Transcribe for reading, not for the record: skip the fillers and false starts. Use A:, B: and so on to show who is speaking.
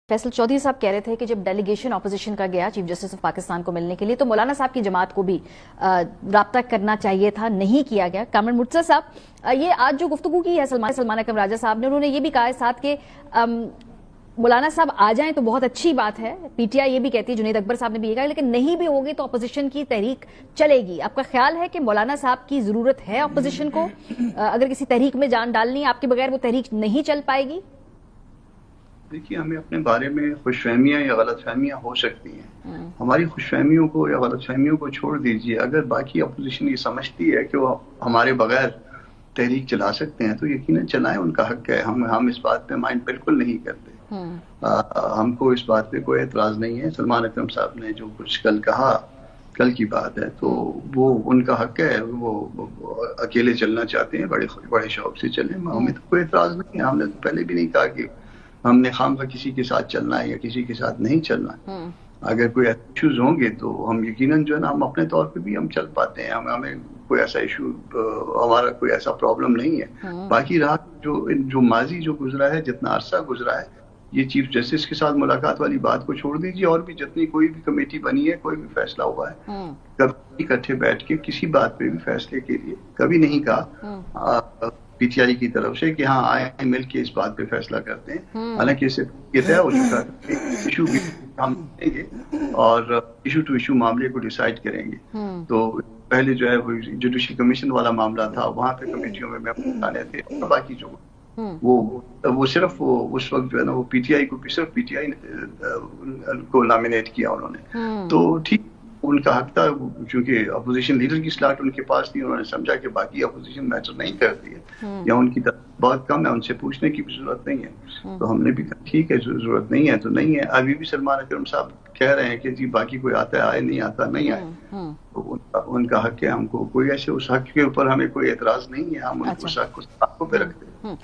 A: फैसल चौधरी साहब कह रहे थे कि जब डेलीगेशन अपोजिशन का गया चीफ जस्टिस ऑफ पाकिस्तान को मिलने के लिए तो मौलाना साहब की जमात को भी राब्ता करना चाहिए था, नहीं किया गया। कामरान मुर्तज़ा साहब, ये आज जो गुफ्तगू की है सलमान अकरम राजा साहब ने, उन्होंने ये भी कहा है साथ के मौलाना साहब आ जाएं तो बहुत अच्छी बात है। पीटीआई ये भी कहती है, जुनैद अकबर साहब ने भी ये कहा, लेकिन नहीं भी होगी तो अपोजिशन की तहरीक चलेगी। आपका ख्याल है कि मौलाना साहब की जरूरत है अपोजिशन को? अगर किसी तहरीक में जान डालनी है, आपके बगैर वो तहरीक नहीं चल पाएगी?
B: देखिए, हमें अपने बारे में खुशफहमियां या गलतफहमियां हो सकती हैं। हमारी खुशफहमियों को या गलतफहमियों को छोड़ दीजिए। अगर बाकी अपोजिशन ये समझती है कि वो हमारे बगैर तहरीक चला सकते हैं तो यकीनन चलाएं, उनका हक है। हम इस बात पे माइंड बिल्कुल नहीं करते। हमको इस बात पे कोई एतराज नहीं है। सलमान अकरम साहब ने जो कुछ कल कहा, कल की बात है, तो वो उनका हक है। वो अकेले चलना चाहते हैं, बड़े शौक से चलें, हमें तो कोई एतराज नहीं है। हमने तो पहले भी नहीं कहा कि हमने खामखा किसी के साथ चलना है या किसी के साथ नहीं चलना। अगर कोई इश्यूज होंगे तो हम यकीनन जो है ना, हम अपने तौर पे भी हम चल पाते हैं। हमें कोई ऐसा इशू, हमारा कोई ऐसा प्रॉब्लम नहीं है। बाकी रहा जो माजी जो गुजरा है, जितना अरसा गुजरा है, ये चीफ जस्टिस के साथ मुलाकात वाली बात को छोड़ दीजिए। और भी जितनी कोई भी कमेटी बनी है, कोई भी फैसला हुआ है, कभी इकट्ठे बैठ के किसी बात पे भी फैसले के लिए कभी नहीं कहा पीटीआई की तरफ से कि हाँ आए मिल के इस बात पे फैसला करते हैं। हालांकि इससे ये तय हो चुका है इशू भी हम देंगे और इशू टू इशू मामले को डिसाइड करेंगे। तो पहले जो है वो जुडिशल कमीशन वाला मामला था, वहां पे कमेटियों में आने थे, और बाकी जो वो सिर्फ वो उस वक्त जो है ना, वो पीटीआई को सिर्फ पीटीआई को नॉमिनेट किया उन्होंने। तो ठीक, उनका हक था, क्योंकि अपोजिशन लीडर की स्लॉट उनके पास थी। उन्होंने समझा कि बाकी अपोजिशन मैटर नहीं करती है या उनकी बहुत कम है, उनसे पूछने की भी जरूरत नहीं है। तो हमने भी कहा ठीक है, जरूरत नहीं है तो नहीं है। अभी भी सलमान अकरम साहब कह रहे हैं कि जी बाकी कोई आता है आए, नहीं आता नहीं आए, तो उनका हक है। हमको कोई ऐसे उस हक के ऊपर हमें कोई एतराज नहीं है। हम उस हक को पे रखते हैं।